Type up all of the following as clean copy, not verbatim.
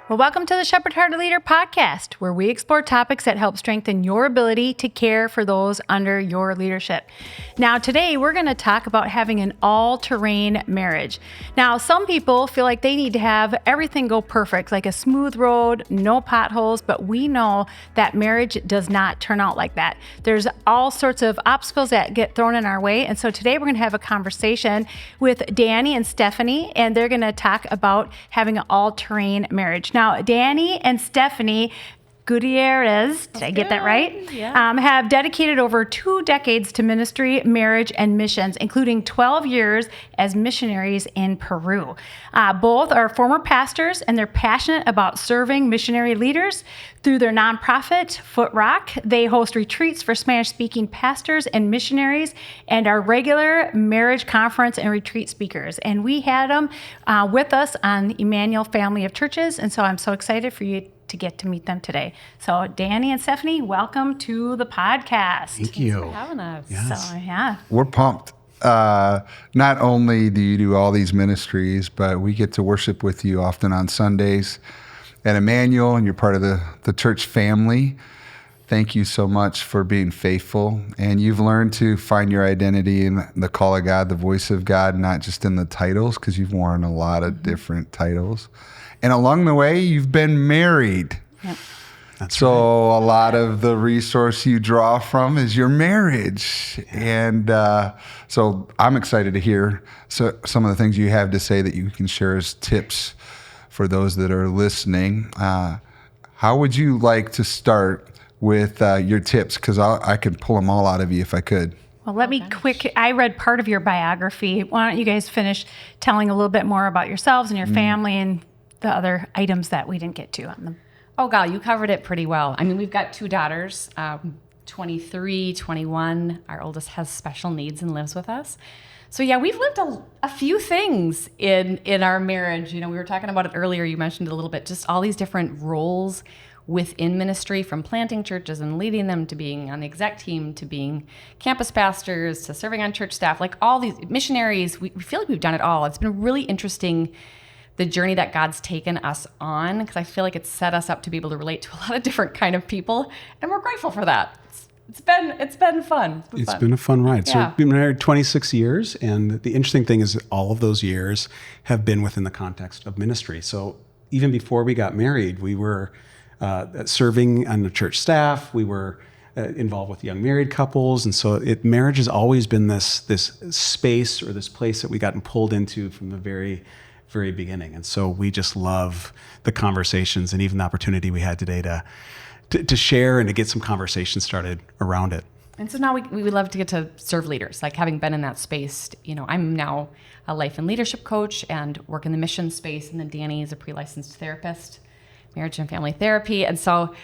Well, welcome to the Shepherd Heart Leader podcast, where we explore topics that help strengthen your ability to care for those under your leadership. Now, today we're going to talk about having an all-terrain marriage. Now, some people feel like they need to have everything go perfect, like a smooth road, no potholes, but we know that marriage does not turn out like that. There's all sorts of obstacles that get thrown in our way, and so today we're going to have a conversation with Danny and Stephanie, and they're going to talk about having an all-terrain marriage. Now, Danny and Stephanie Gutierrez, did I get that right? Yeah. Have dedicated over 2 decades to ministry, marriage, and missions, including 12 years as missionaries in Peru. Both are former pastors, and they're passionate about serving missionary leaders through their nonprofit, Foot Rock. They host retreats for Spanish-speaking pastors and missionaries and are regular marriage conference and retreat speakers. And we had them with us on Emmanuel Family of Churches, and so I'm so excited for you to get to meet them today. So Danny and Stephanie, welcome to the podcast. Thank you. Thanks for having us. Yes. So, yeah. We're pumped. Not only do you do all these ministries, but we get to worship with you often on Sundays at Emmanuel, and you're part of the church family. Thank you so much for being faithful. And you've learned to find your identity in the call of God, the voice of God, not just in the titles, because you've worn a lot of different titles. And along the way, you've been married. Yep. That's so right. A lot of the resource you draw from is your marriage. And so I'm excited to hear some of the things you have to say that you can share as tips for those that are listening. How would you like to start with your tips? Because I could pull them all out of you if I could. Well, I read part of your biography. Why don't you guys finish telling a little bit more about yourselves and your family and the other items that we didn't get to on them. Oh, Gal, you covered it pretty well. I mean, we've got 2 daughters, 23, 21. Our oldest has special needs and lives with us. So yeah, we've lived a few things in our marriage. You know, we were talking about it earlier. You mentioned it a little bit, just all these different roles within ministry, from planting churches and leading them to being on the exec team, to being campus pastors, to serving on church staff, like all these missionaries. We feel like we've done it all. It's been really interesting, the journey that God's taken us on, because I feel like it's set us up to be able to relate to a lot of different kind of people, and we're grateful for that. It's been fun. It's been a fun ride. Yeah. So we've been married 26 years, and the interesting thing is all of those years have been within the context of ministry. So even before we got married, we were serving on the church staff. We were involved with young married couples, and so marriage has always been this space or this place that we gotten pulled into from the very beginning. And so we just love the conversations and even the opportunity we had today to share and to get some conversations started around it. And so now we would love to get to serve leaders, like having been in that space. You know, I'm now a life and leadership coach and work in the mission space, and then Danny is a pre-licensed therapist, marriage and family therapy. And so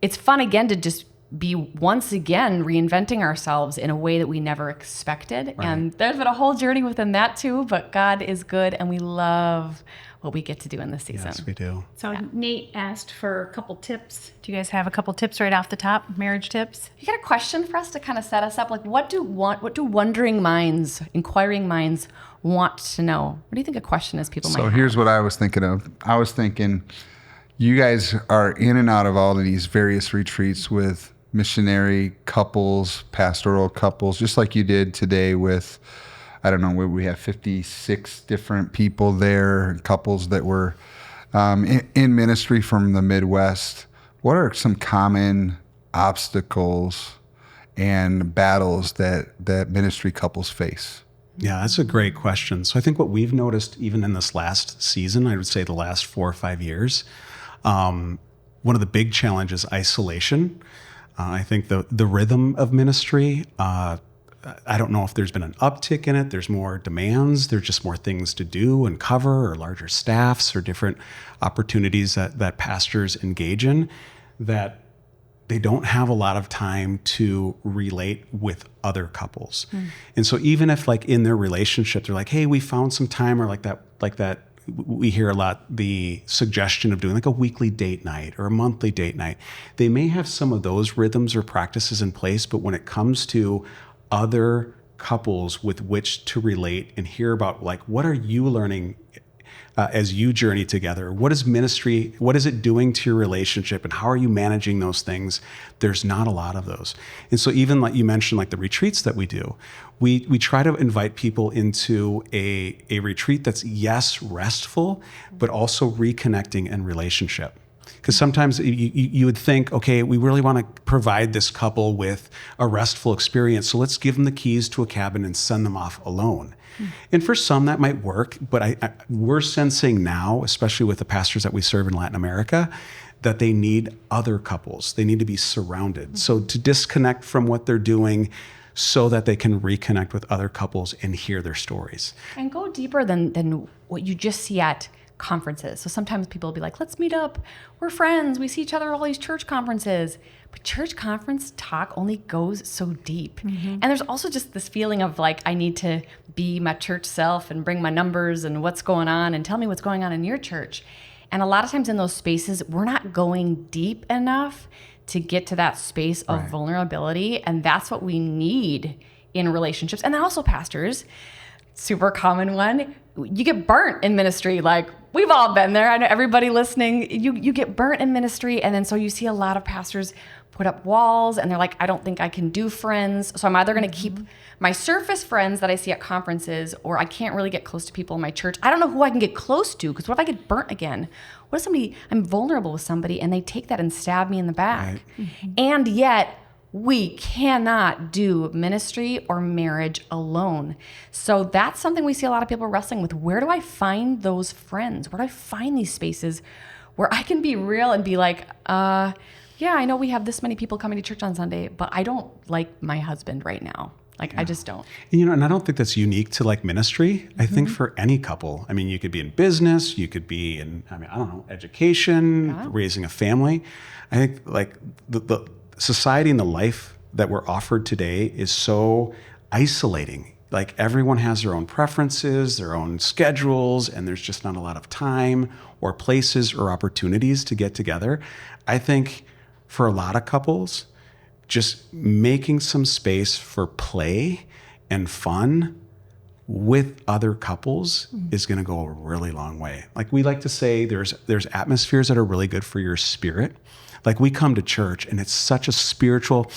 it's fun again to just be once again reinventing ourselves in a way that we never expected. Right. And there's been a whole journey within that too, but God is good, and we love what we get to do in this season. Yes, we do. So Nate asked for a couple tips. Do you guys have a couple tips right off the top, marriage tips? You got a question for us to kind of set us up? Like, what do wondering minds, inquiring minds want to know? What do you think a question is people might have? So here's what I was thinking of. I was thinking, you guys are in and out of all of these various retreats with missionary couples, pastoral couples, just like you did today with, I don't know, we have 56 different people there, couples that were in ministry from the Midwest. What are some common obstacles and battles that ministry couples face? Yeah, that's a great question. So I think what we've noticed even in this last season, I would say the last 4 or 5 years, one of the big challenges is isolation. I think the rhythm of ministry, I don't know if there's been an uptick in it. There's more demands. There's just more things to do and cover, or larger staffs, or different opportunities that pastors engage in, that they don't have a lot of time to relate with other couples. And so even if, like, in their relationship, they're like, hey, we found some time, or like that we hear a lot the suggestion of doing like a weekly date night or a monthly date night. They may have some of those rhythms or practices in place, but when it comes to other couples with which to relate and hear about, like, what are you learning as you journey together? What is ministry? What is it doing to your relationship? And how are you managing those things? There's not a lot of those. And so even like you mentioned, like the retreats that we do, we try to invite people into a retreat that's, yes, restful, but also reconnecting and relationship. Because sometimes you would think, okay, we really want to provide this couple with a restful experience, so let's give them the keys to a cabin and send them off alone. And for some that might work, but we're sensing now, especially with the pastors that we serve in Latin America, that they need other couples. They need to be surrounded. So to disconnect from what they're doing so that they can reconnect with other couples and hear their stories. And go deeper than what you just see at conferences. So sometimes people will be like, let's meet up. We're friends. We see each other at all these church conferences. But church conference talk only goes so deep. And there's also just this feeling of like, I need to be my church self and bring my numbers and what's going on and tell me what's going on in your church. And a lot of times in those spaces, we're not going deep enough to get to that space of vulnerability. And that's what we need in relationships. And then also pastors, super common one, you get burnt in ministry. Like, we've all been there. I know everybody listening, you get burnt in ministry. And then so you see a lot of pastors put up walls and they're like, I don't think I can do friends. So I'm either going to keep my surface friends that I see at conferences, or I can't really get close to people in my church. I don't know who I can get close to, because what if I get burnt again? What if I'm vulnerable with somebody and they take that and stab me in the back? And yet, we cannot do ministry or marriage alone. So that's something we see a lot of people wrestling with. Where do I find those friends? Where do I find these spaces where I can be real and be like, yeah, I know we have this many people coming to church on Sunday, but I don't like my husband right now. Like, I just don't. And I don't think that's unique to like ministry. I think for any couple, I mean, you could be in business, you could be in, I don't know, education, raising a family. I think like the society and the life that we're offered today is so isolating. Like, everyone has their own preferences, their own schedules, and there's just not a lot of time or places or opportunities to get together. I think for a lot of couples, just making some space for play and fun with other couples is going to go a really long way. Like, we like to say there's atmospheres that are really good for your spirit. Like, we come to church and it's such a spiritual,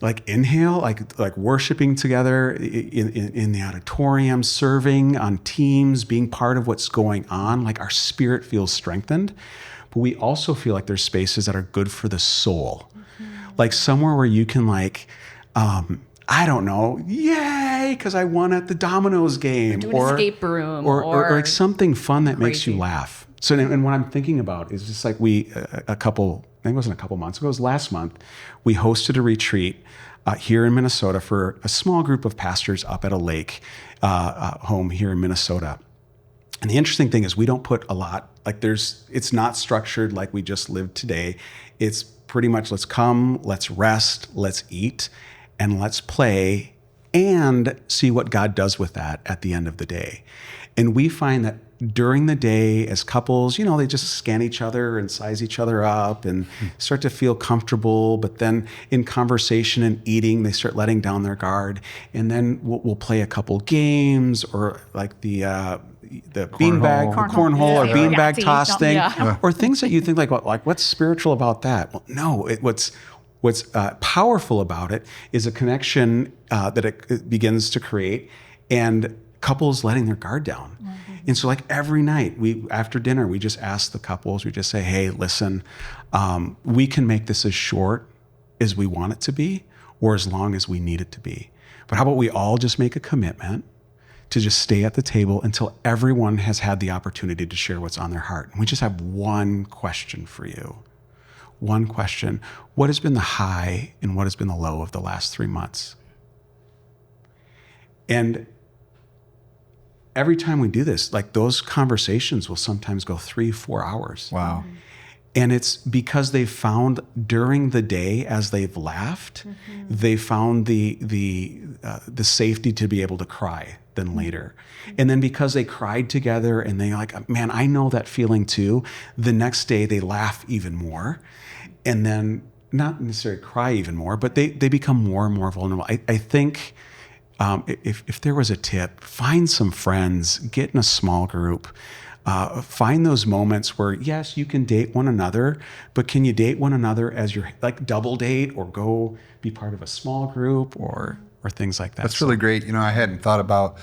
like, inhale, like worshiping together in the auditorium, serving on teams, being part of what's going on. Like, our spirit feels strengthened. But we also feel like there's spaces that are good for the soul. Like, somewhere where you can, like, I don't know, yay, because I won at the Domino's game. Do an escape room. Or like something fun that makes you laugh. So, and what I'm thinking about is just like I think it wasn't a couple months ago, it was last month, we hosted a retreat here in Minnesota for a small group of pastors up at a lake home here in Minnesota. And the interesting thing is, we don't put a lot, like, it's not structured like we just lived today. It's pretty much, let's come, let's rest, let's eat, and let's play and see what God does with that at the end of the day. And we find that during the day, as couples, they just scan each other and size each other up and start to feel comfortable. But then in conversation and eating, they start letting down their guard. And then we'll play a couple games, or like the beanbag, cornhole, or beanbag toss thing, or things that you think like what's spiritual about that? Well, no, what's powerful about it is a connection that it begins to create, and couples letting their guard down. And so, like, every night after dinner, we just ask the couples, we just say, hey, listen, we can make this as short as we want it to be, or as long as we need it to be. But how about we all just make a commitment to just stay at the table until everyone has had the opportunity to share what's on their heart. And we just have one question for you. One question. What has been the high and what has been the low of the last 3 months? And every time we do this, like, those conversations will sometimes go 3-4 hours. Wow. And it's because they've found during the day, as they've laughed, they found the safety to be able to cry then later. And then because they cried together and they like, man, I know that feeling too. The next day they laugh even more. And then not necessarily cry even more, but they become more and more vulnerable. I think if there was a tip, find some friends, get in a small group. Find those moments where, yes, you can date one another, but can you date one another as your like double date, or go be part of a small group, or things like that. That's really great. I hadn't thought about,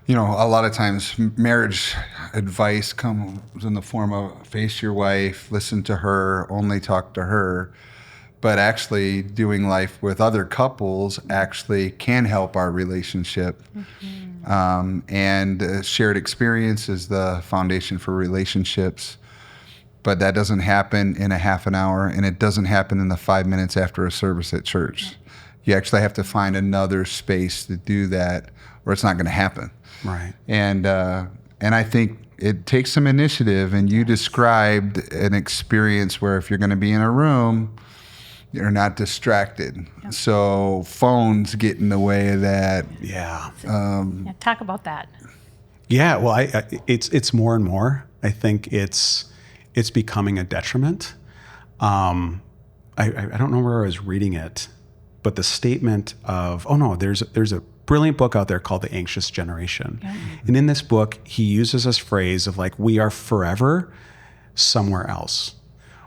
a lot of times marriage advice comes in the form of face your wife, listen to her, only talk to her. But actually doing life with other couples actually can help our relationship. And shared experience is the foundation for relationships. But that doesn't happen in a half an hour, and it doesn't happen in the 5 minutes after a service at church. You actually have to find another space to do that, or it's not going to happen. Right. And I think it takes some initiative. And you described an experience where if you're going to be in a room, you're not distracted. Yep. So phones get in the way of that. Yeah. Talk about that. Yeah. Well, it's more and more. I think it's becoming a detriment. I don't know where I was reading it, but the statement of, there's a brilliant book out there called The Anxious Generation. Yeah. And in this book, he uses this phrase of like, we are forever somewhere else,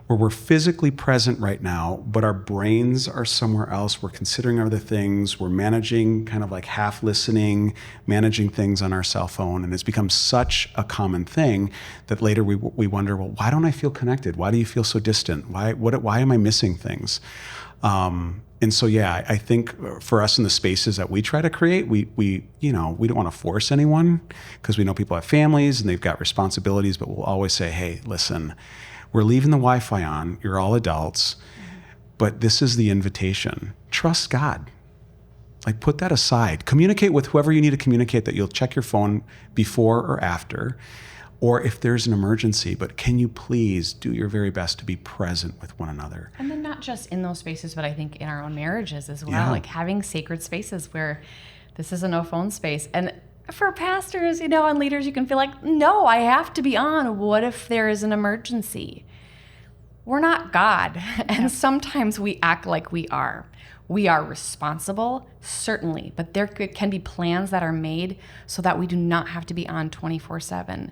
where we're physically present right now, but our brains are somewhere else. We're considering other things. We're managing, kind of like half listening, managing things on our cell phone. And it's become such a common thing that later we wonder, well, why don't I feel connected? Why do you feel so distant? Why am I missing things? And so, yeah, I think for us in the spaces that we try to create, we don't want to force anyone, because we know people have families and they've got responsibilities, but we'll always say, hey, listen, we're leaving the Wi-Fi on. You're all adults, but this is the invitation. Trust God. Like, put that aside. Communicate with whoever you need to communicate, that you'll check your phone before or after, or if there's an emergency, but can you please do your very best to be present with one another? And then not just in those spaces, but I think in our own marriages as well, like having sacred spaces where this is a no phone space. And for pastors, and leaders, you can feel like, no, I have to be on. What if there is an emergency? We're not God. And sometimes we act like we are. We are responsible, certainly, but there can be plans that are made so that we do not have to be on 24/7.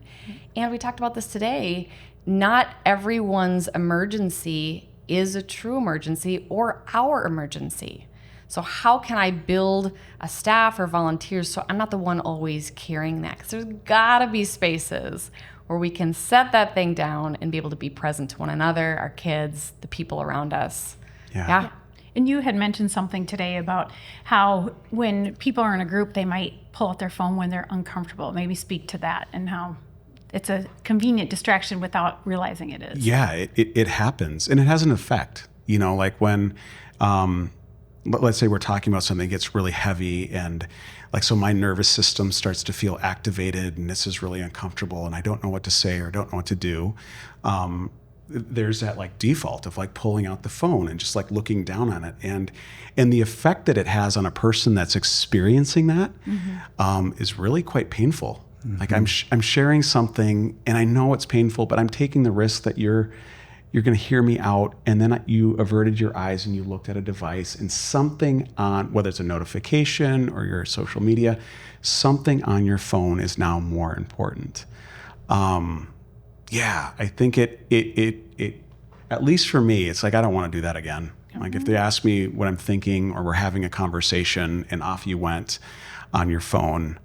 And we talked about this today. Not everyone's emergency is a true emergency or our emergency. So how can I build a staff or volunteers so I'm not the one always carrying that? Because there's got to be spaces where we can set that thing down and be able to be present to one another, our kids, the people around us. Yeah. And you had mentioned something today about how when people are in a group, they might pull out their phone when they're uncomfortable. Maybe speak to that and how it's a convenient distraction without realizing it is. Yeah, it happens. And it has an effect. Like when, let's say we're talking about something that gets really heavy, and so my nervous system starts to feel activated, and this is really uncomfortable, and I don't know what to say or don't know what to do. There's that default of pulling out the phone and just looking down on it, and the effect that it has on a person that's experiencing that is really quite painful. Mm-hmm. I'm sharing something and I know it's painful, but I'm taking the risk that you're going to hear me out, and then you averted your eyes and you looked at a device, and something on, whether it's a notification or your social media, something on your phone is now more important. Yeah, I think it at least for me, it's I don't want to do that again. Mm-hmm. If they ask me what I'm thinking, or we're having a conversation and off you went on your phone,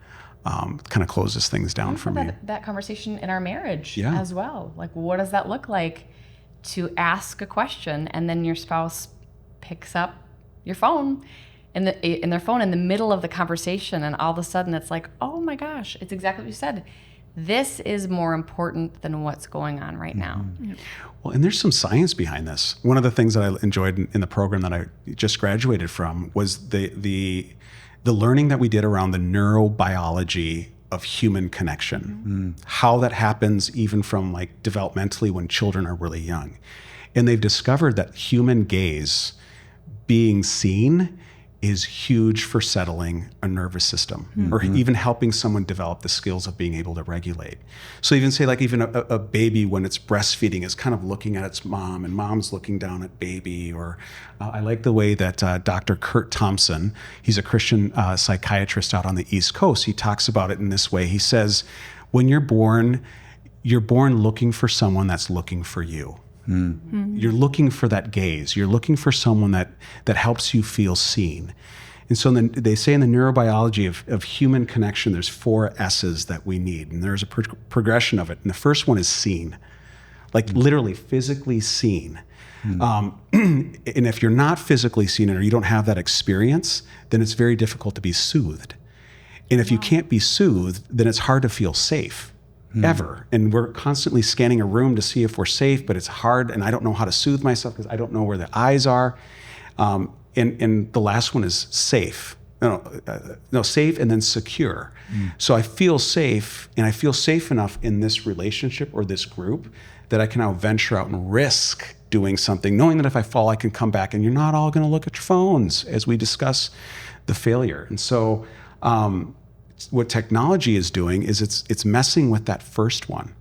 kind of closes things down for me. That conversation in our marriage as well. What does that look like to ask a question and then your spouse picks up your phone in their phone in the middle of the conversation, and all of a sudden it's oh my gosh, it's exactly what you said. This is more important than what's going on right now. Mm-hmm. Well, and there's some science behind this. One of the things that I enjoyed in the program that I just graduated from was the learning that we did around the neurobiology of human connection, how that happens even from developmentally when children are really young. And they've discovered that human gaze, being seen, is huge for settling a nervous system or even helping someone develop the skills of being able to regulate. So even say like even a baby when it's breastfeeding is kind of looking at its mom and mom's looking down at baby. Or I like the way that Dr. Kurt Thompson, he's a Christian psychiatrist out on the East Coast. He talks about it in this way. He says, when you're born looking for someone that's looking for you. You're looking for that gaze. You're looking for someone that helps you feel seen. And so then they say in the neurobiology of human connection, there's 4 S's that we need. And there's a progression of it. And the first one is seen, like literally physically seen. And if you're not physically seen or you don't have that experience, then it's very difficult to be soothed. And if you can't be soothed, then it's hard to feel safe. Ever. And we're constantly scanning a room to see if we're safe, but it's hard, and I don't know how to soothe myself because I don't know where the eyes are. And the last one is safe. No, safe and then secure. So I feel safe, and I feel safe enough in this relationship or this group that I can now venture out and risk doing something, knowing that if I fall, I can come back, and you're not all going to look at your phones as we discuss the failure. And so what technology is doing is it's messing with that first one.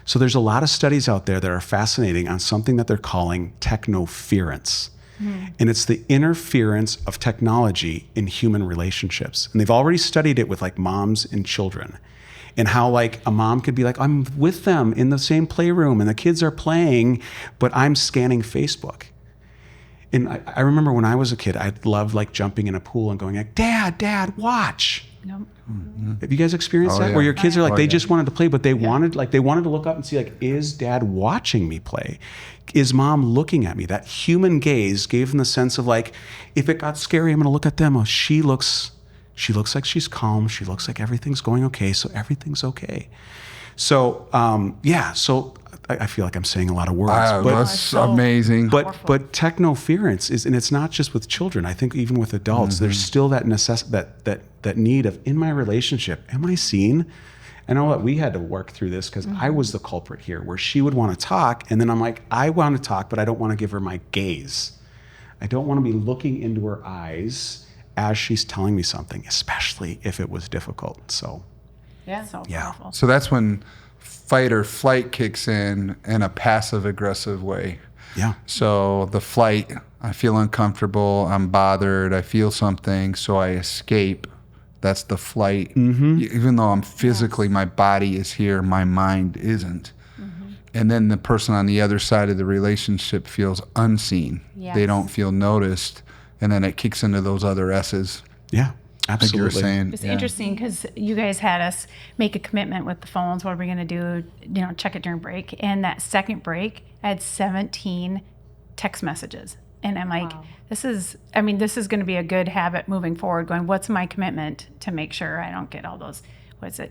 So there's a lot of studies out there that are fascinating on something that they're calling technoference. And it's the interference of technology in human relationships. And they've already studied it with like moms and children, and how like a mom could be like, I'm with them in the same playroom and the kids are playing, but I'm scanning Facebook. And I remember when I was a kid, I loved like jumping in a pool and going like, Dad, watch. Nope. Have you guys experienced that? Yeah. Where your kids are like, they just wanted to play, but they wanted to look up and see like, is Dad watching me play? Is Mom looking at me? That human gaze gave them the sense of like, if it got scary, I'm going to look at them. Oh, she looks like she's calm. She looks like everything's going okay. So everything's okay. So, so I feel like I'm saying a lot of words. But that's amazing. But technoference is, and it's not just with children. I think even with adults, there's still that that need of, in my relationship, am I seen? I know that we had to work through this because I was the culprit here, where she would want to talk, and then I'm like, I want to talk, but I don't want to give her my gaze. I don't want to be looking into her eyes as she's telling me something, especially if it was difficult. So, So powerful. So that's when fight or flight kicks in a passive aggressive way. Yeah. So the flight, I feel uncomfortable, I'm bothered, I feel something, so I escape. That's the flight. Even though I'm physically, my body is here, my mind isn't. And then the person on the other side of the relationship feels unseen. Yes. They don't feel noticed. And then it kicks into those other S's. Yeah, I think you were absolutely. saying. It's interesting because you guys had us make a commitment with the phones. What are we going to do? Check it during break. And that second break, I had 17 text messages. And I'm like, this is going to be a good habit moving forward, going, what's my commitment to make sure I don't get all those,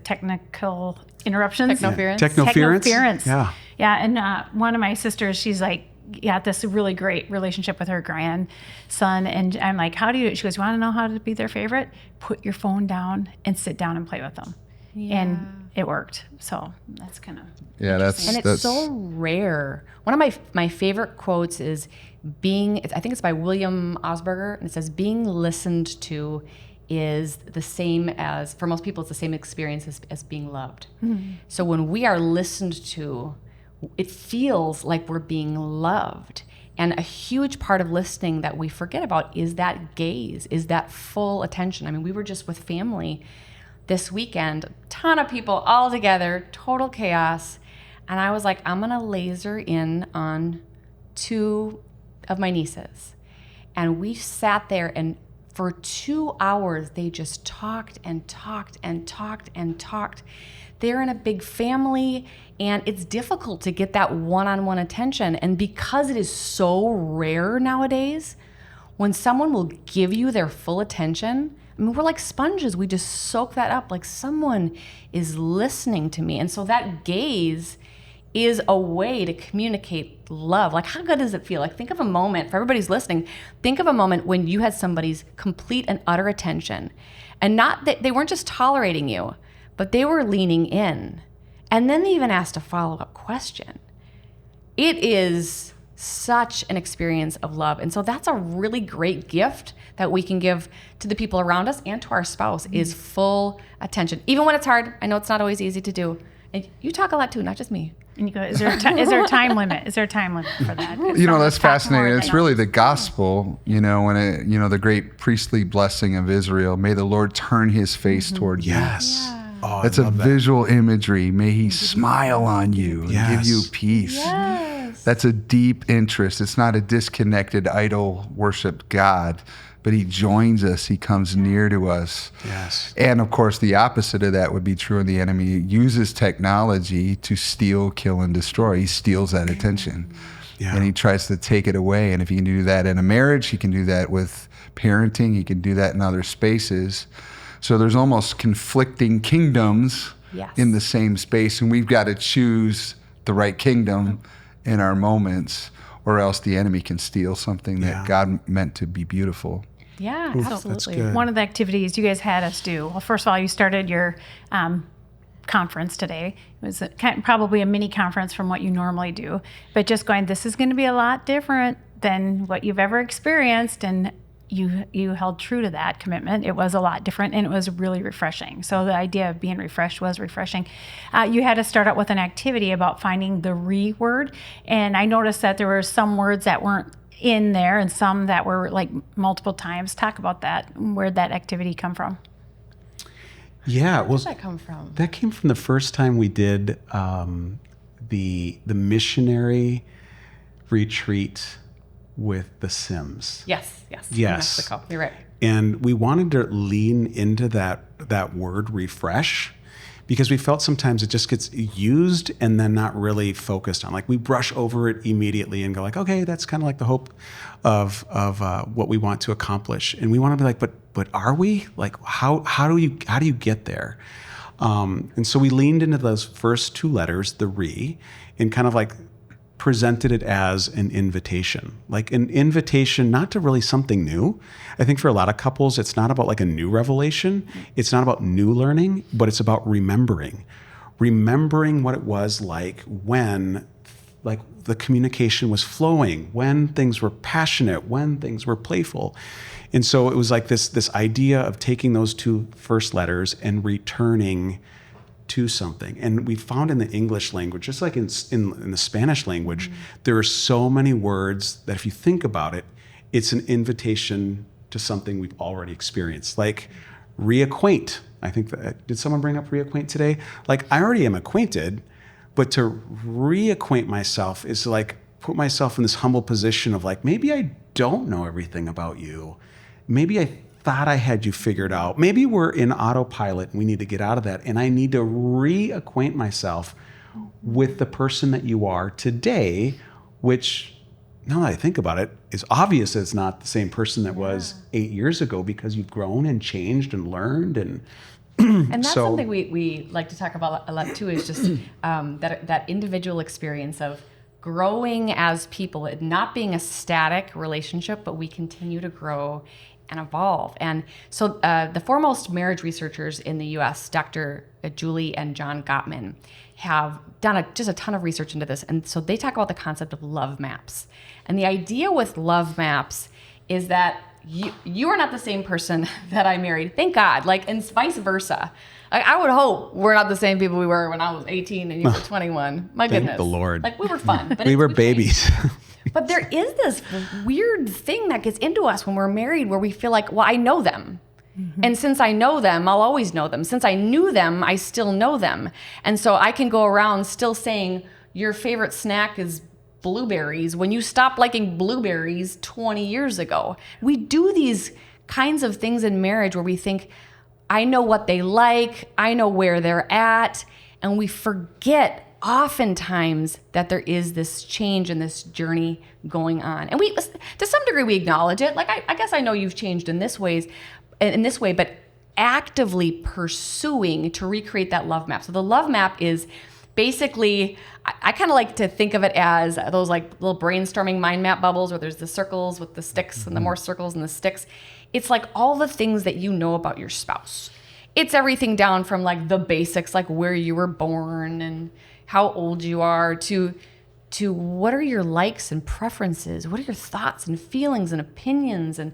technical interruptions? Technoference. Technoference? Yeah. Yeah. And one of my sisters, she's like, got this really great relationship with her grandson. And I'm like, how do you, she goes, you want to know how to be their favorite? Put your phone down and sit down and play with them. Yeah. And it worked. So that's kind of. Yeah, And it's so rare. One of my favorite quotes is I think it's by William Osberger, and it says, being listened to is the same as, for most people, it's the same experience as being loved. So when we are listened to, it feels like we're being loved. And a huge part of listening that we forget about is that gaze, is that full attention. I mean, we were just with family this weekend, a ton of people all together, total chaos. And I was like, I'm going to laser in on 2 of my nieces. And we sat there, and for 2 hours, they just talked and talked and talked and talked. They're in a big family, and it's difficult to get that one-on-one attention. And because it is so rare nowadays, when someone will give you their full attention, I mean, we're like sponges. We just soak that up, like someone is listening to me. And so that gaze is a way to communicate love. Like, how good does it feel? Like, think of a moment, for everybody's listening, think of a moment when you had somebody's complete and utter attention. And not that they weren't just tolerating you, but they were leaning in. And then they even asked a follow-up question. It is such an experience of love. And so that's a really great gift that we can give to the people around us and to our spouse is full attention. Even when it's hard, I know it's not always easy to do. And you talk a lot too, not just me. And you go, is there a time limit? Is there a time limit for that? That's fascinating. It's really the gospel, when the great priestly blessing of Israel, may the Lord turn his face toward you. Yes. Yeah. Oh, That's a visual imagery. May he smile on you and give you peace. Yes. That's a deep interest. It's not a disconnected idol worship God, but he joins us. He comes near to us. Yes. And of course, the opposite of that would be true. And the enemy uses technology to steal, kill, and destroy. He steals that attention. Yeah. And he tries to take it away. And if he can do that in a marriage, he can do that with parenting. He can do that in other spaces. So there's almost conflicting kingdoms Yes. in the same space. And we've got to choose the right kingdom in our moments, or else the enemy can steal something that God meant to be beautiful. Yeah, Oof, absolutely. that's good. One of the activities you guys had us do, well, first of all, you started your conference today. It was probably a mini conference from what you normally do, but just going, this is going to be a lot different than what you've ever experienced. And you held true to that commitment. It was a lot different, and it was really refreshing. So the idea of being refreshed was refreshing. You had to start out with an activity about finding the re word, and I noticed that there were some words that weren't in there and some that were like multiple times. Talk about that. Where'd that activity come from? Yeah, Where did that come from? that came from the first time we did the missionary retreat with the Sims. Yes. In Yes. Mexico. You're right. And we wanted to lean into that word refresh, because we felt sometimes it just gets used and then not really focused on. Like, we brush over it immediately and go like, okay, that's kind of like the hope of what we want to accomplish. And we want to be like, but are we? Like, how do you get there? And so we leaned into those first two letters, the re, and kind of like presented it as an invitation, not to really something new. I think for a lot of couples, it's not about like a new revelation. It's not about new learning, but it's about remembering what it was like when like the communication was flowing, when things were passionate, when things were playful. And so it was like this idea of taking those two first letters and returning to something. And we found in the English language, just like in the Spanish language, there are so many words that if you think about it, it's an invitation to something we've already experienced. Like reacquaint. I think did someone bring up reacquaint today? Like, I already am acquainted, but to reacquaint myself is to like put myself in this humble position of like, maybe I don't know everything about you. Maybe I thought I had you figured out. Maybe we're in autopilot and we need to get out of that. And I need to reacquaint myself with the person that you are today, which, now that I think about it, is obvious it's not the same person that was 8 years ago, because you've grown and changed and learned. And that's something we like to talk about a lot too, is just that individual experience of growing as people, it not being a static relationship, but we continue to grow and evolve. And so the foremost marriage researchers in the US, Dr. Julie and John Gottman, have done just a ton of research into this. And so they talk about the concept of love maps. And the idea with love maps is that you are not the same person that I married. Thank God. Like, and vice versa. I would hope we're not the same people we were when I was 18 and you were 21. My goodness. Thank the Lord. Like, we were fun. But we were babies. But there is this weird thing that gets into us when we're married where we feel like, well, I know them. Mm-hmm. And since I know them, I'll always know them. Since I knew them, I still know them. And so I can go around still saying your favorite snack is blueberries when you stopped liking blueberries 20 years ago. We do these kinds of things in marriage where we think, I know what they like, I know where they're at, and we forget oftentimes that there is this change and this journey going on. And we, to some degree, we acknowledge it. Like, I guess I know you've changed in this way, but actively pursuing to recreate that love map. So the love map is basically, I kind of like to think of it as those like little brainstorming mind map bubbles where there's the circles with the sticks and the more circles and the sticks. It's like all the things that you know about your spouse. It's everything down from like the basics, like where you were born and how old you are, to what are your likes and preferences? What are your thoughts and feelings and opinions? And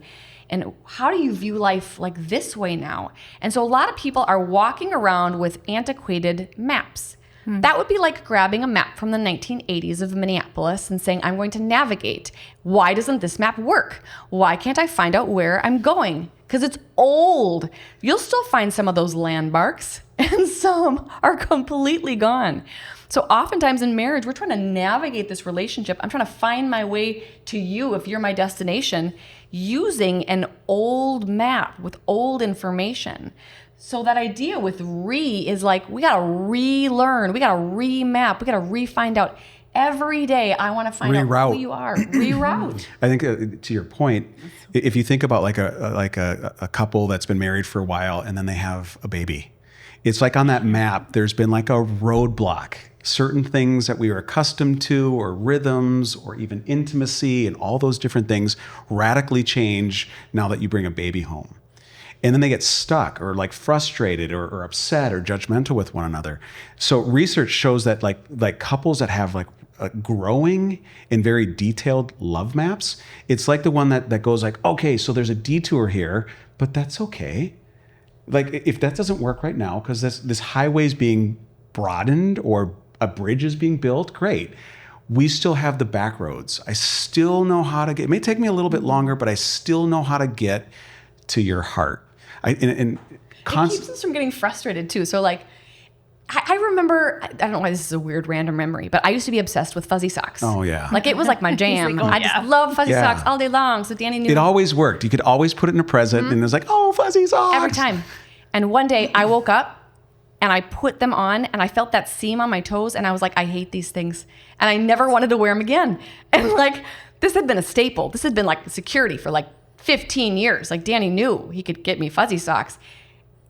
And how do you view life like this way now? And so a lot of people are walking around with antiquated maps. That would be like grabbing a map from the 1980s of Minneapolis and saying, I'm going to navigate. Why doesn't this map work? Why can't I find out where I'm going? Because it's old. You'll still find some of those landmarks, and some are completely gone. So oftentimes in marriage, we're trying to navigate this relationship. I'm trying to find my way to you if you're my destination using an old map with old information. So that idea with is like, we got to relearn, we got to remap, we got to re-find out. Every day I want to find out who you are. Reroute. I think to your point, if you think about like a couple that's been married for a while and then they have a baby, it's like on that map, there's been like a roadblock. Certain things that we were accustomed to, or rhythms, or even intimacy, and all those different things radically change now that you bring a baby home. And then they get stuck or like frustrated or upset or judgmental with one another. So research shows that like couples that have like growing and very detailed love maps, it's like the one that goes like, okay, so there's a detour here, but that's okay. Like if that doesn't work right now, because this highway is being broadened or a bridge is being built, great. We still have the back roads. I still know how to get, it may take me a little bit longer, but I still know how to get to your heart. It keeps us from getting frustrated too. So like, I remember, I don't know why this is a weird random memory, but I used to be obsessed with fuzzy socks. Oh yeah. Like it was like my jam. I just love fuzzy socks all day long. So Danny knew. It always worked. You could always put it in a present and it was like, oh, fuzzy socks. Every time. And one day I woke up and I put them on and I felt that seam on my toes and I was like, I hate these things. And I never wanted to wear them again. And like, this had been a staple. This had been like security for like 15 years. Like Danny knew he could get me fuzzy socks.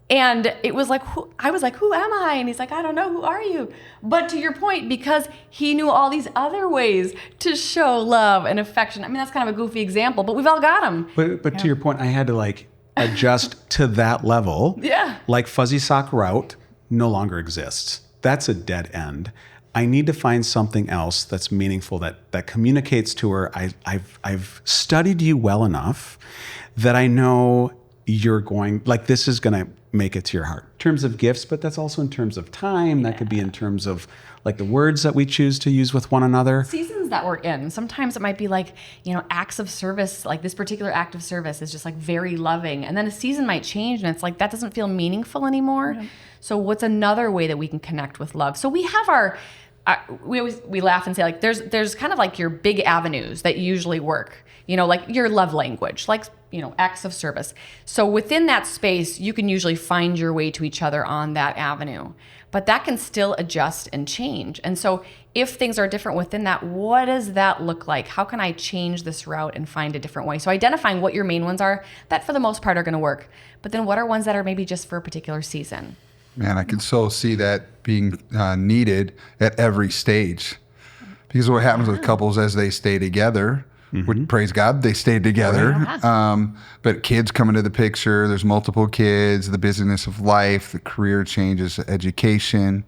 And it was like, I was like, who am I? And he's like, I don't know, who are you? But to your point, because he knew all these other ways to show love and affection. I mean, that's kind of a goofy example, but we've all got them. But to your point, I had to like adjust to that level. Yeah. Like fuzzy sock route no longer exists. That's a dead end. I need to find something else that's meaningful, that communicates to her, I've studied you well enough that I know you're going, like this is going to make it to your heart. In terms of gifts, but that's also in terms of time. That could be in terms of like the words that we choose to use with one another. Seasons that we're in. Sometimes it might be like, acts of service, like this particular act of service is just like very loving. And then a season might change and it's like, that doesn't feel meaningful anymore. Yeah. So what's another way that we can connect with love? So we have we laugh and say like, there's kind of like your big avenues that usually work, like your love language, like, acts of service. So within that space, you can usually find your way to each other on that avenue, but that can still adjust and change. And so if things are different within that, what does that look like? How can I change this route and find a different way? So identifying what your main ones are, that for the most part are going to work. But then what are ones that are maybe just for a particular season? Man, I can so see that being needed at every stage. Because what happens with couples as they stay together, praise God, they stayed together. But kids come into the picture. There's multiple kids, the busyness of life, the career changes, education.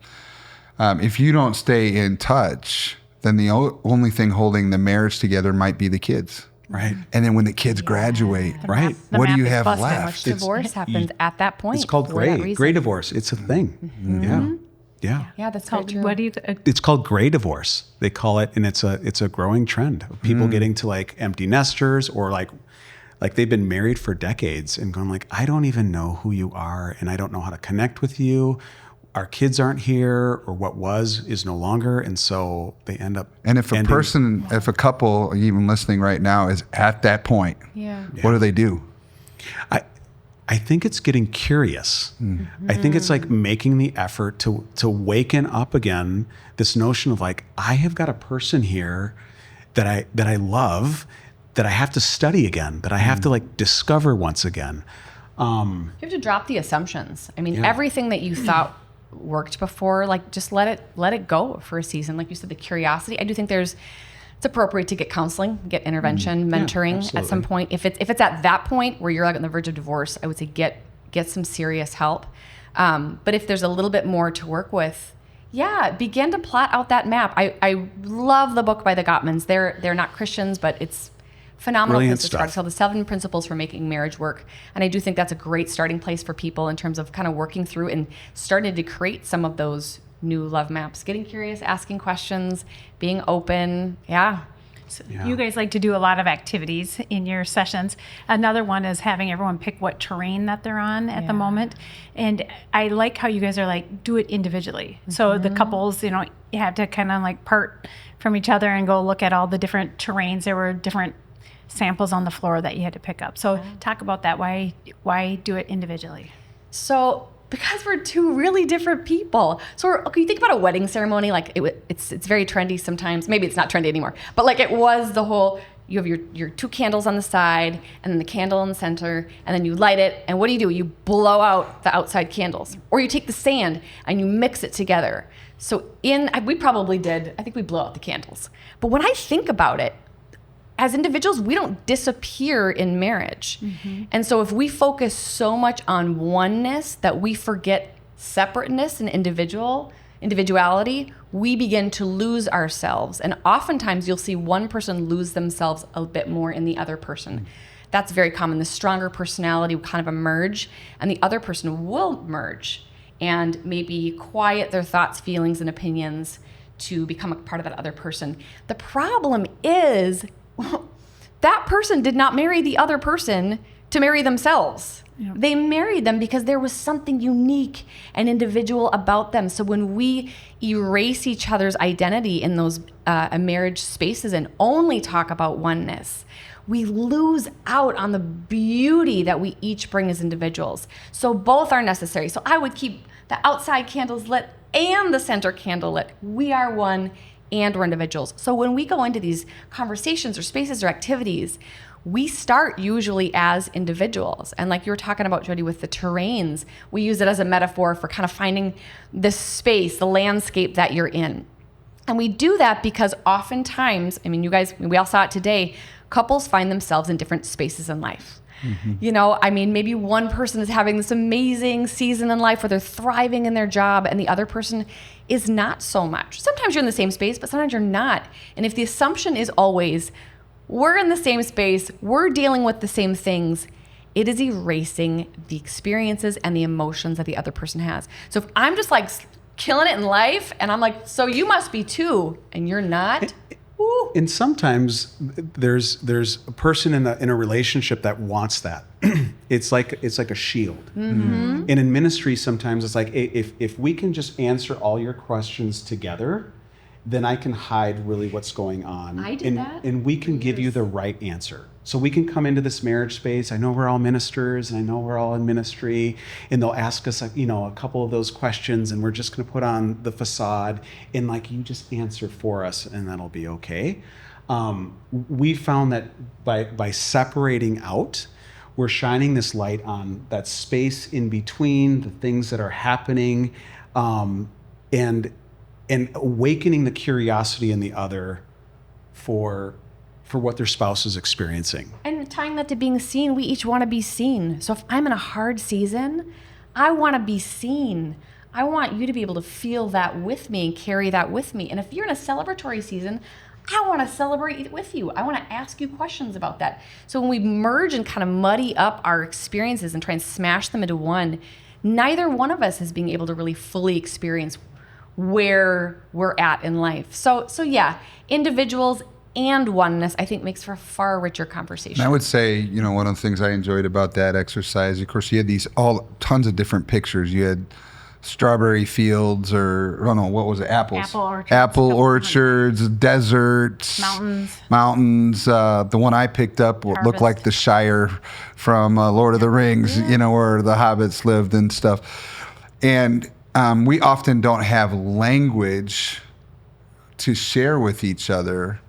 If you don't stay in touch, then the only thing holding the marriage together might be the kids. Right. And then when the kids graduate, right, what do you have Much left? divorce happens at that point. It's called gray divorce. It's a thing. Yeah, that's called true. What do you? It's called gray divorce. They call it, and it's a growing trend of people getting to like empty nesters or like they've been married for decades and going like, I don't even know who you are, and I don't know how to connect with you. Our kids aren't here, or what was is no longer, and so they end up. And if a couple, even listening right now, is at that point, what do they do? I think it's getting curious. I think it's like making the effort to waken up again. This notion of like, I have got a person here that I love, that I have to study again, that I have to like discover once again. You have to drop the assumptions. I mean, everything that you thought worked before, like just let it go for a season. Like you said, the curiosity. I do think it's appropriate to get counseling, get intervention, mentoring at some point. If it's at that point where you're like on the verge of divorce, I would say get some serious help. But if there's a little bit more to work with, begin to plot out that map. I love the book by the Gottmans. They're not Christians, but it's Phenomenal Brilliant place to start. It's stuff. called The 7 Principles for Making Marriage Work. And I do think that's a great starting place for people in terms of kind of working through and starting to create some of those new love maps. Getting curious, asking questions, being open. Yeah. So you guys like to do a lot of activities in your sessions. Another one is having everyone pick what terrain that they're on at the moment. And I like how you guys are like, do it individually. So the couples, you have to kind of like part from each other and go look at all the different terrains. There were different samples on the floor that you had to pick up. So talk about that. Why do it individually? So because we're two really different people. So you think about a wedding ceremony, like it's very trendy sometimes. Maybe it's not trendy anymore, but like it was the whole, you have your 2 candles on the side and then the candle in the center, and then you light it. And what do? You blow out the outside candles, or you take the sand and you mix it together. So we probably did, I think we blow out the candles. But when I think about it, as individuals, we don't disappear in marriage. And so if we focus so much on oneness that we forget separateness and individuality, we begin to lose ourselves. And oftentimes you'll see one person lose themselves a bit more in the other person. That's very common. The stronger personality will kind of emerge, and the other person will merge and maybe quiet their thoughts, feelings, and opinions to become a part of that other person. The problem is, that person did not marry the other person to marry themselves. Yep. They married them because there was something unique and individual about them. So when we erase each other's identity in those marriage spaces and only talk about oneness, we lose out on the beauty that we each bring as individuals. So both are necessary. So I would keep the outside candles lit and the center candle lit. We are one, and we're individuals. So when we go into these conversations or spaces or activities, we start usually as individuals. And like you were talking about, Jodi, with the terrains, we use it as a metaphor for kind of finding the space, the landscape that you're in. And we do that because oftentimes, I mean, you guys, we all saw it today, couples find themselves in different spaces in life. Maybe one person is having this amazing season in life where they're thriving in their job, and the other person is not so much. Sometimes you're in the same space, but sometimes you're not. And if the assumption is always, we're in the same space, we're dealing with the same things, it is erasing the experiences and the emotions that the other person has. So if I'm just like killing it in life, and I'm like, so you must be too, and you're not. And sometimes there's a person in a relationship that wants that. It's like a shield. And in ministry, sometimes it's like, if we can just answer all your questions together, then I can hide really what's going on. I did that. And we can give you the right answer. So we can come into this marriage space. I know we're all ministers, and I know we're all in ministry, and they'll ask us, a couple of those questions, and we're just going to put on the facade, and like, you just answer for us, and that'll be okay. We found that by separating out, we're shining this light on that space in between the things that are happening, and awakening the curiosity in the other for what their spouse is experiencing. And tying that to being seen, we each want to be seen. So if I'm in a hard season, I want to be seen. I want you to be able to feel that with me and carry that with me. And if you're in a celebratory season, I want to celebrate it with you. I want to ask you questions about that. So when we merge and kind of muddy up our experiences and try and smash them into one, neither one of us is being able to really fully experience where we're at in life. So yeah, individuals and oneness, I think, makes for a far richer conversation. And I would say, one of the things I enjoyed about that exercise, of course, you had tons of different pictures. You had strawberry fields, or I don't know, what was it? Apples. Apple orchards, deserts. Mountains. The one I picked up looked like the Shire from Lord of the Rings, where the hobbits lived and stuff. And we often don't have language to share with each other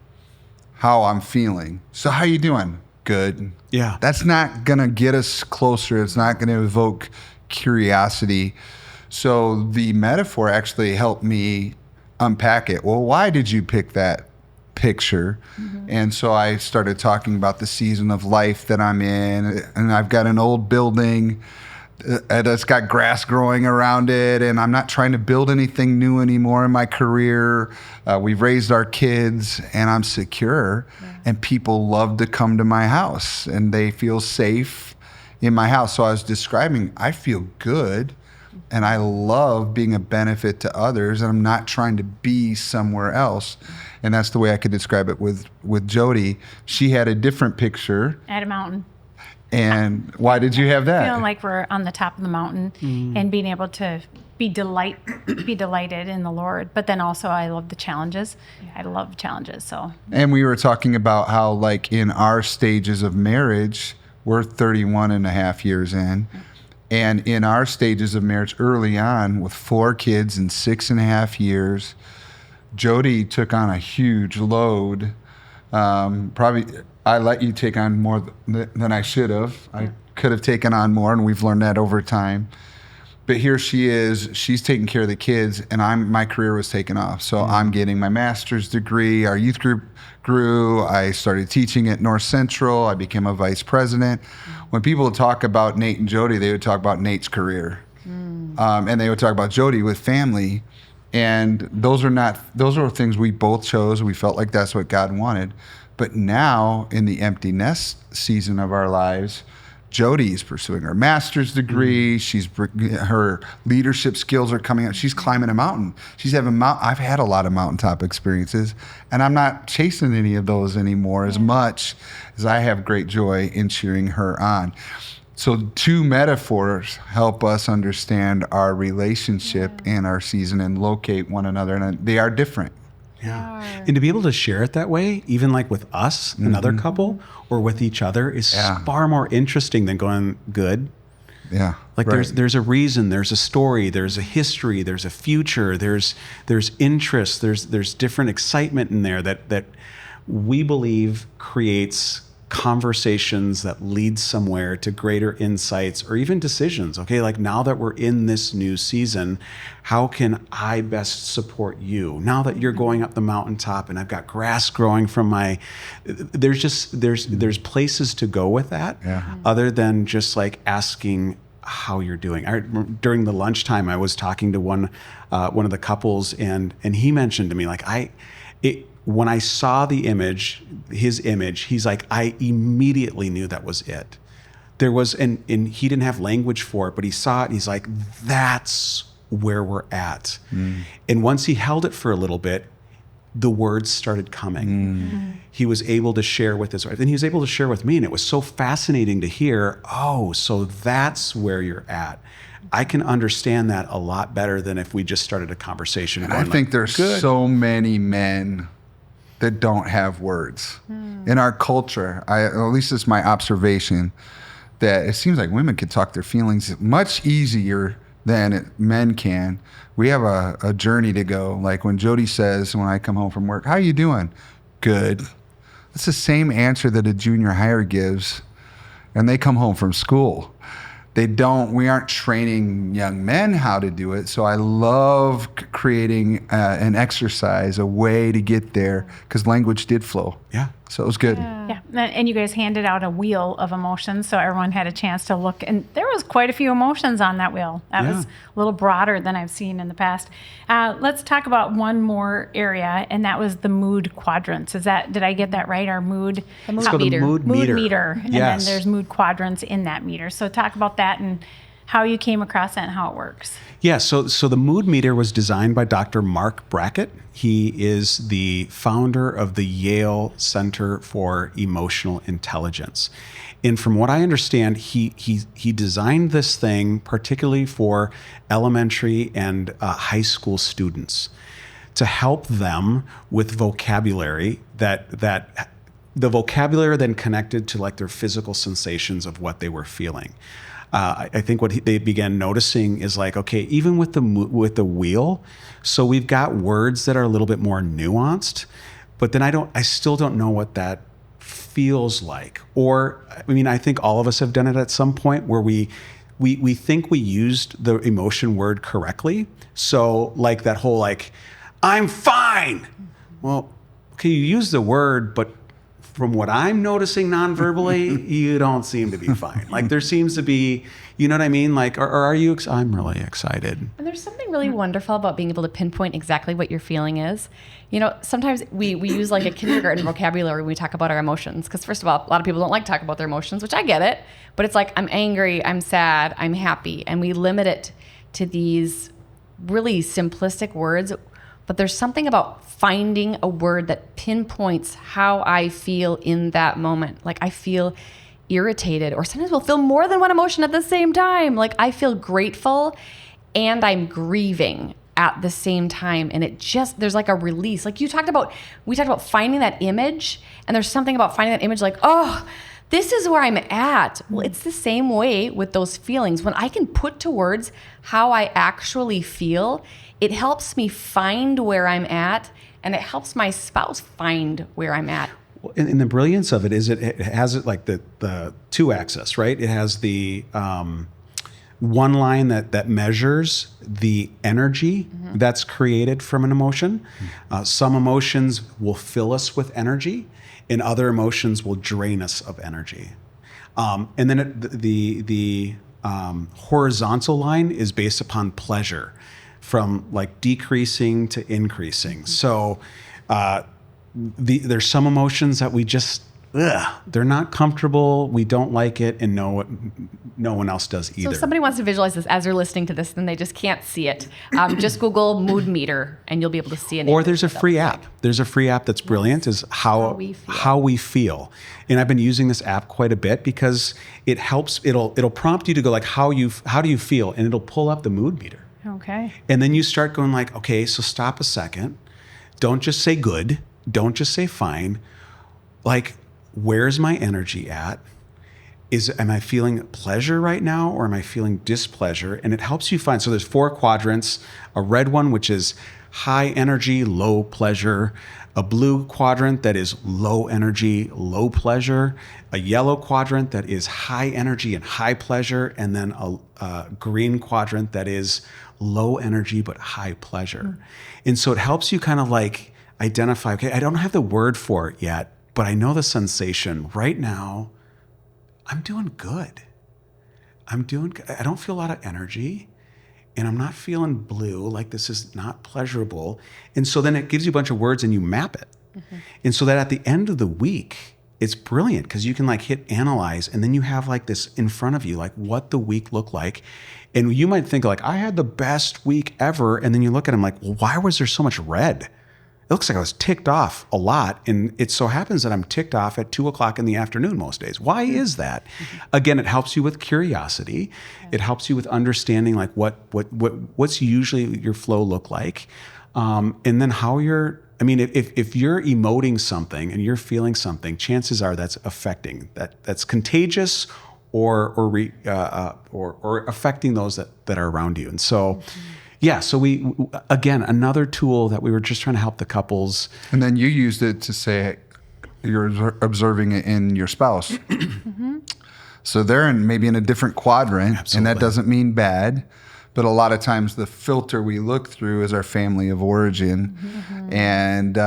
how I'm feeling. So how you doing? Good. Yeah. That's not going to get us closer. It's not going to evoke curiosity. So the metaphor actually helped me unpack it. Well, why did you pick that picture? And so I started talking about the season of life that I'm in. And I've got an old building and it's got grass growing around it, and I'm not trying to build anything new anymore in my career. We've raised our kids, and I'm secure, and people love to come to my house, and they feel safe in my house. So I was describing, I feel good, and I love being a benefit to others, and I'm not trying to be somewhere else. And that's the way I could describe it with Jodi. She had a different picture. At a mountain. And why did you have that? Feeling like we're on the top of the mountain and being able to be delighted in the Lord. But then also I love the challenges. I love challenges. So. And we were talking about how, like, in our stages of marriage, we're 31 and a half years in. And in our stages of marriage early on, with 4 kids in 6.5 years, Jodi took on a huge load. Probably I let you take on more than I should have. I could have taken on more, and we've learned that over time. But here she is. She's taking care of the kids, and my career was taken off. So I'm getting my master's degree. Our youth group grew. I started teaching at North Central. I became a vice president. When people talk about Nate and Jodi, they would talk about Nate's career, and they would talk about Jodi with family. And those are things we both chose. We felt like that's what God wanted. But now, in the empty nest season of our lives, Jodi's pursuing her master's degree. Her leadership skills are coming out. She's climbing a mountain. I've had a lot of mountaintop experiences, and I'm not chasing any of those anymore as much as I have great joy in cheering her on. So 2 metaphors help us understand our relationship and our season and locate one another, and they are different. Yeah. And to be able to share it that way, even like with us, another couple, or with each other, is far more interesting than going good. Yeah. Like there's a reason, there's a story, there's a history, there's a future, there's interest, there's different excitement in there that we believe creates conversations that lead somewhere to greater insights or even decisions. Okay, like now that we're in this new season, how can I best support you? Now that you're going up the mountaintop and I've got grass growing from there's places to go with that other than just like asking how you're doing. During the lunchtime, I was talking to one of the couples, and he mentioned to me, like, when I saw his image, he's like, I immediately knew that was it. There was, and he didn't have language for it, but he saw it and he's like, that's where we're at. And once he held it for a little bit, the words started coming. He was able to share with his wife, and he was able to share with me, and it was so fascinating to hear, oh, so that's where you're at. I can understand that a lot better than if we just started a conversation. And I think there's so many men that don't have words. In our culture, at least it's my observation, that it seems like women can talk their feelings much easier than men can. We have a journey to go. Like when Jodi says, when I come home from work, how you doing? Good. That's the same answer that a junior hire gives, and they come home from school. We aren't training young men how to do it. So I love creating an exercise, a way to get there, because language did flow. Yeah. So it was good. Yeah. And you guys handed out a wheel of emotions, so everyone had a chance to look. And there was quite a few emotions on that wheel. That was a little broader than I've seen in the past. Let's talk about one more area, and that was the mood quadrants. Did I get that right? Our mood meter. Mood meter. And yes. then there's mood quadrants in that meter. So talk about that and how you came across that and how it works. Yeah, so the mood meter was designed by Dr. Mark Brackett. He is the founder of the Yale Center for Emotional Intelligence. And from what I understand, he designed this thing particularly for elementary and high school students to help them with vocabulary that the vocabulary then connected to like their physical sensations of what they were feeling. I think what they began noticing is like, okay, even with the wheel, so we've got words that are a little bit more nuanced, but then I still don't know what that feels like. Or, I mean, I think all of us have done it at some point where we think we used the emotion word correctly. So like that whole like, I'm fine. Well, okay, you use the word, but from what I'm noticing non-verbally, you don't seem to be fine. Like there seems to be, you know what I mean? Like, or are you, I'm really excited. And there's something really wonderful about being able to pinpoint exactly what your feeling is. You know, sometimes we use like a kindergarten vocabulary when we talk about our emotions. Because first of all, a lot of people don't like to talk about their emotions, which I get it. But it's like, I'm angry, I'm sad, I'm happy. And we limit it to these really simplistic words. But there's something about finding a word that pinpoints how I feel in that moment. Like I feel irritated, or sometimes we'll feel more than one emotion at the same time. Like I feel grateful and I'm grieving at the same time. And there's like a release. Like we talked about finding that image, and there's something about finding that image like, oh, this is where I'm at. Well, it's the same way with those feelings. When I can put to words how I actually feel, it helps me find where I'm at, and it helps my spouse find where I'm at. And the brilliance of it is it has it like the two axis, right? It has the one line that measures the energy that's created from an emotion. Some emotions will fill us with energy, and other emotions will drain us of energy. And then the horizontal line is based upon pleasure, from like decreasing to increasing. So there's some emotions that we just, they're not comfortable, we don't like it, and no one else does either. So if somebody wants to visualize this as they're listening to this, then they just can't see it. Just Google mood meter and you'll be able to see it. Or there's a free app. There's a free app that's brilliant, is how we feel. And I've been using this app quite a bit because it helps, it'll prompt you to go like, how do you feel? And it'll pull up the mood meter. Okay. And then you start going like, okay, so stop a second. Don't just say good. Don't just say fine. Like, where's my energy at? Am I feeling pleasure right now, or am I feeling displeasure? And it helps you find, so there's 4 quadrants, a red one, which is high energy, low pleasure, a blue quadrant that is low energy, low pleasure, a yellow quadrant that is high energy and high pleasure, and then a green quadrant that is low energy but high pleasure. And so it helps you kind of like identify, okay, I don't have the word for it yet, but I know the sensation. Right now, I'm doing good. I don't feel a lot of energy, and I'm not feeling blue, like this is not pleasurable. And so then it gives you a bunch of words and you map it. And so that at the end of the week, it's brilliant because you can like hit analyze, and then you have like this in front of you, like what the week looked like. And you might think like, I had the best week ever. And then you look at them like, well, why was there so much red? It looks like I was ticked off a lot. And it so happens that I'm ticked off at 2:00 in the afternoon most days. Why is that? Again, it helps you with curiosity. It helps you with understanding like what's usually your flow look like. And then how if you're emoting something and you're feeling something, chances are that's affecting, that's contagious or affecting those that are around you. And so, yeah, so we, again, another tool that we were just trying to help the couples. And then you used it to say you're observing it in your spouse. So they're maybe in a different quadrant. Absolutely. And that doesn't mean bad. But a lot of times the filter we look through is our family of origin. And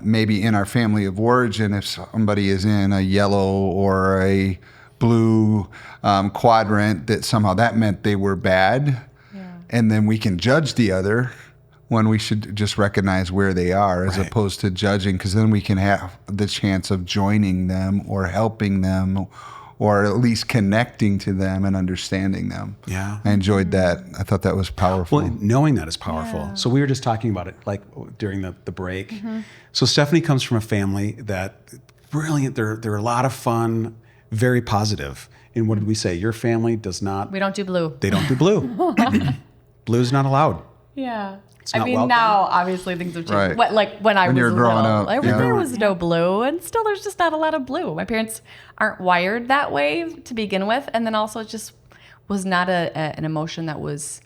maybe in our family of origin, if somebody is in a yellow or a blue quadrant, that somehow that meant they were bad. And then we can judge the other when we should just recognize where they are as opposed to judging, because then we can have the chance of joining them or helping them or at least connecting to them and understanding them. Yeah. I enjoyed that. I thought that was powerful. Well, knowing that is powerful. Yeah. So we were just talking about it like during the break. So Stephanie comes from a family that brilliant. They're a lot of fun, very positive. And what did we say? Your family does not. We don't do blue. They don't do blue. Blue's not allowed. Yeah. It's not I mean, welcome. Now obviously things have changed. Right. Like when I was you're growing little, up, there was no blue, and still there's just not a lot of blue. My parents aren't wired that way to begin with, and then also it just was not an emotion that was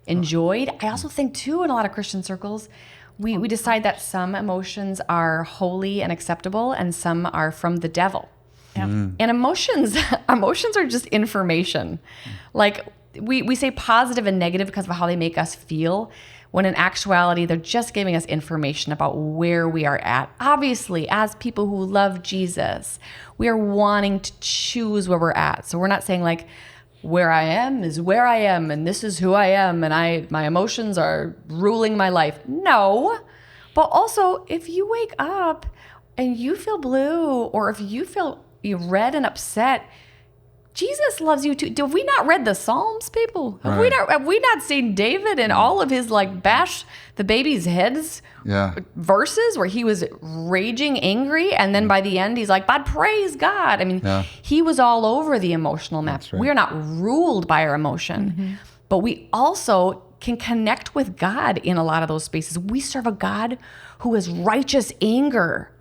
enjoyed. I also think too, in a lot of Christian circles, we decide that some emotions are holy and acceptable, and some are from the devil. And emotions are just information. Like we say positive and negative because of how they make us feel. when in actuality, they're just giving us information about where we are at. Obviously, as people who love Jesus, we are wanting to choose where we're at. So we're not saying like, where I am is where I am, and this is who I am, and my emotions are ruling my life. No. But also, if you wake up and you feel blue, or if you feel red and upset, Jesus loves you too. Have we not read the Psalms, people? Have we not seen David and all of his like bash the baby's heads verses where he was raging angry, and then by the end he's like, but praise God. I mean, he was all over the emotional map. Right. We are not ruled by our emotion, but we also can connect with God in a lot of those spaces. We serve a God who is righteous anger.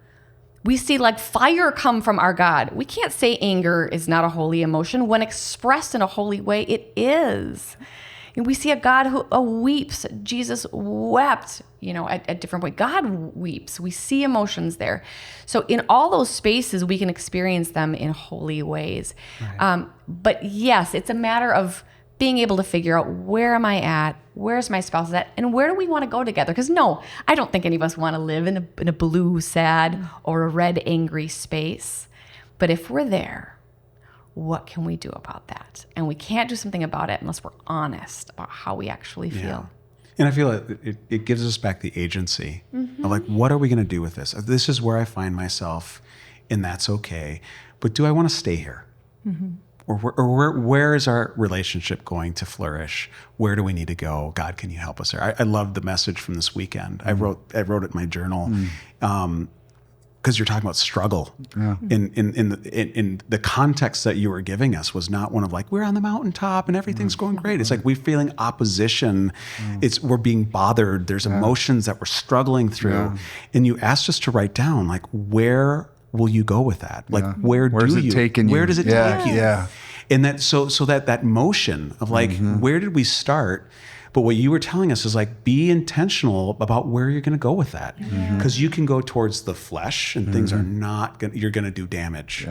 We see like fire come from our God. We can't say anger is not a holy emotion. When expressed in a holy way, it is. And we see a God who weeps. Jesus wept, at different points. God weeps. We see emotions there. So in all those spaces, we can experience them in holy ways. Right. But yes, it's a matter of being able to figure out, where am I at? Where's my spouse at? And where do we want to go together? Because no, I don't think any of us want to live in a blue, sad, or a red, angry space. But if we're there, what can we do about that? And we can't do something about it unless we're honest about how we actually feel. And I feel like it gives us back the agency of like, what are we going to do with this? This is where I find myself, and that's okay. But do I want to stay here? Or where is our relationship going to flourish? Where do we need to go? God, can you help us there? I love the message from this weekend. I wrote it in my journal because you're talking about struggle. In the context that you were giving us was not one of like, we're on the mountaintop and everything's going great. It's like we're feeling opposition. We're being bothered. There's emotions that we're struggling through. And you asked us to write down like, where will you go with that? Like, where does it take you? Where does it take you? Yeah. And that, so that motion of like, where did we start? But what you were telling us is like, be intentional about where you're going to go with that. Because you can go towards the flesh and things are not going, you're going to do damage.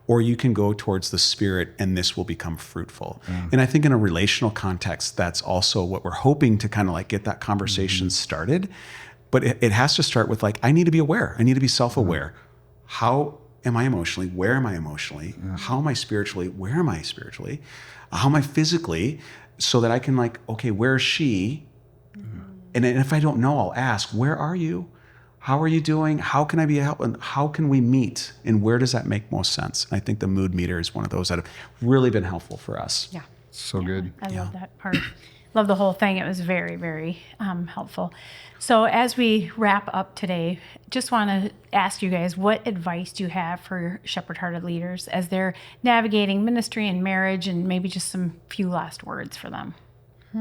Or you can go towards the spirit and this will become fruitful. And I think in a relational context, that's also what we're hoping to kind of like get that conversation started. But it has to start with like, I need to be aware. I need to be self-aware. How am I emotionally? Where am I emotionally? How am I spiritually? Where am I spiritually? How am I physically? So that I can like, okay, where is she? And if I don't know, I'll ask, where are you? How are you doing? How can I be help? And how can we meet? And where does that make most sense? And I think the mood meter is one of those that have really been helpful for us. Yeah. So good. I love that part. Love the whole thing. It was very, very helpful. So as we wrap up today, just want to ask you guys, what advice do you have for shepherd-hearted leaders as they're navigating ministry and marriage, and maybe just some few last words for them? I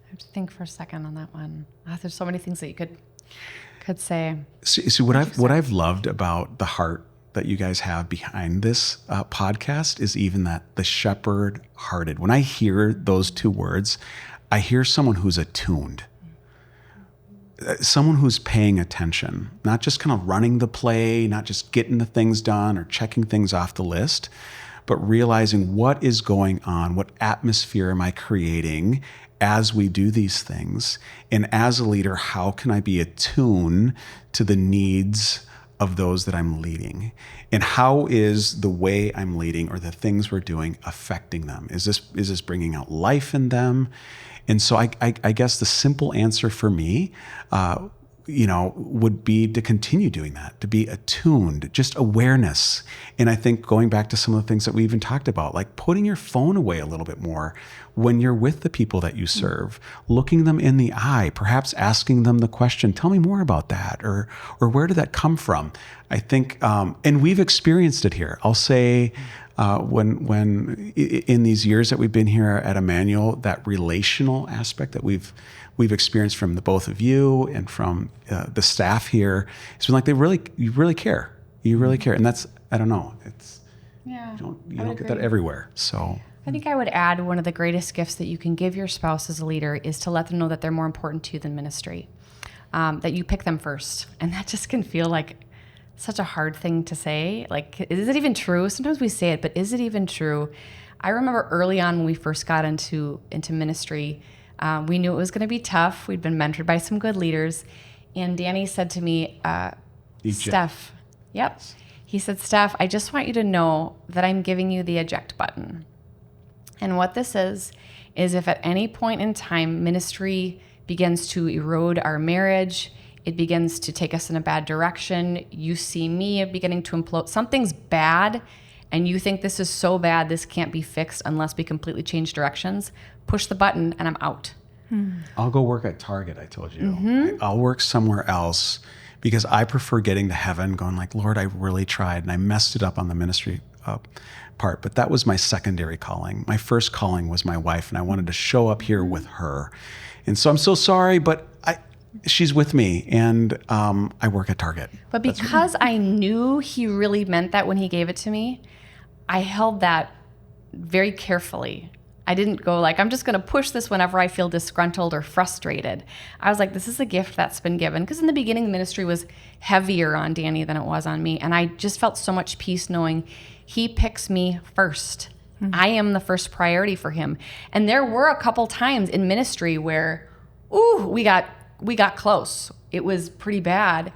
have to think for a second on that one. There's so many things that you could say. See what I've loved about the heart that you guys have behind this podcast is even that the shepherd-hearted. When I hear those two words, I hear someone who's attuned, someone who's paying attention, not just kind of running the play, not just getting the things done or checking things off the list, but realizing what is going on, what atmosphere am I creating as we do these things, and as a leader, how can I be attuned to the needs of those that I'm leading, and how is the way I'm leading or the things we're doing affecting them? Is this bringing out life in them? And so I guess the simple answer for me, would be to continue doing that, to be attuned, just awareness. And I think going back to some of the things that we even talked about, like putting your phone away a little bit more when you're with the people that you serve, looking them in the eye, perhaps asking them the question, tell me more about that, or where did that come from? I think, and we've experienced it here. I'll say, when in these years that we've been here at Emmanuel, that relational aspect that we've experienced from the both of you and from the staff here, it's been like you really care, and that's, I don't know, it's you don't get that everywhere. So I think I would add, one of the greatest gifts that you can give your spouse as a leader is to let them know that they're more important to you than ministry, that you pick them first, and that just can feel like such a hard thing to say. Like, is it even true? Sometimes we say it, but is it even true? I remember early on when we first got into ministry, We knew it was going to be tough. We'd been mentored by some good leaders. And Danny said to me, Steph, yep. He said, Steph, I just want you to know that I'm giving you the eject button. And what this is if at any point in time ministry begins to erode our marriage, it begins to take us in a bad direction, you see me beginning to implode, something's bad, and you think this is so bad, this can't be fixed unless we completely change directions, push the button and I'm out. I'll go work at Target, I told you. I'll work somewhere else because I prefer getting to heaven going like, Lord, I really tried and I messed it up on the ministry part, but that was my secondary calling. My first calling was my wife, and I wanted to show up here with her. And so I'm so sorry, but she's with me, and I work at Target. But because I knew he really meant that when he gave it to me, I held that very carefully. I didn't go like, I'm just going to push this whenever I feel disgruntled or frustrated. I was like, this is a gift that's been given. Because in the beginning, the ministry was heavier on Danny than it was on me. And I just felt so much peace knowing he picks me first. I am the first priority for him. And there were a couple times in ministry where, we got close. It was pretty bad.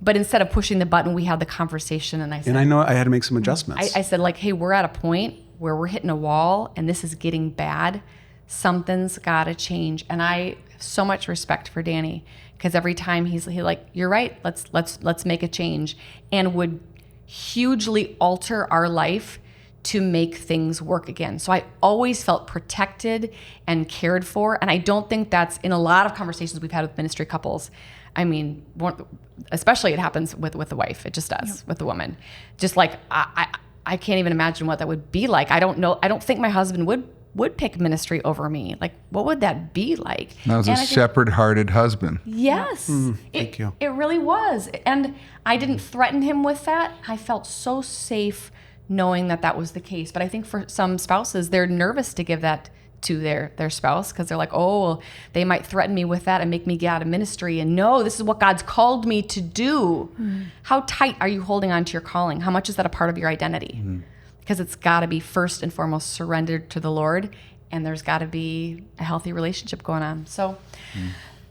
But instead of pushing the button, we had the conversation. And I said, and I know I had to make some adjustments. I said, like, hey, we're at a point where we're hitting a wall and this is getting bad. Something's got to change. And I have so much respect for Danny because every time he's like, you're right, let's make a change, and would hugely alter our life to make things work again. So I always felt protected and cared for. And I don't think that's in a lot of conversations we've had with ministry couples. I mean, especially it happens with the wife. It just does with the woman. Just like, I can't even imagine what that would be like. I don't know. I don't think my husband would pick ministry over me. Like, what would that be like? That was a shepherd-hearted husband. Yes. Thank you. It really was. And I didn't threaten him with that. I felt so safe knowing that was the case. But I think for some spouses, they're nervous to give that to their spouse because they're like, oh, they might threaten me with that and make me get out of ministry. And no, this is what God's called me to do. How tight are you holding on to your calling? How much is that a part of your identity? Because it's got to be first and foremost surrendered to the Lord, and there's got to be a healthy relationship going on. So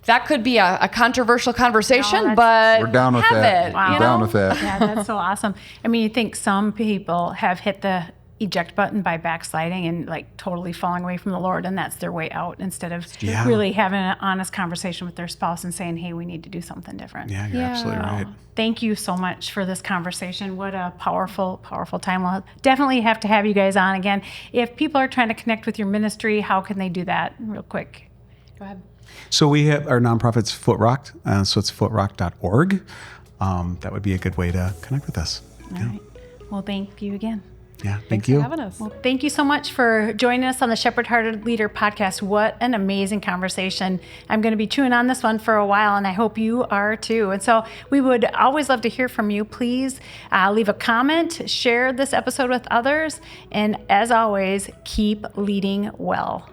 that could be a controversial conversation, but we're down with that. Wow. We're down with that. Yeah, that's so awesome. I mean, you think some people have hit the eject button by backsliding and like totally falling away from the Lord, and that's their way out instead of really having an honest conversation with their spouse and saying, hey, we need to do something different. Yeah, you're absolutely right. Thank you so much for this conversation. What a powerful, powerful time. We'll definitely have to have you guys on again. If people are trying to connect with your ministry, how can they do that real quick? Go ahead. So we have our nonprofit's Footrock, so it's footrock.org. That would be a good way to connect with us. All right. Well, thank you again. Yeah, Thanks for having us. Well, thank you so much for joining us on the Shepherd Hearted Leader podcast. What an amazing conversation. I'm going to be chewing on this one for a while, and I hope you are too. And so we would always love to hear from you. Please leave a comment, share this episode with others, and as always, keep leading well.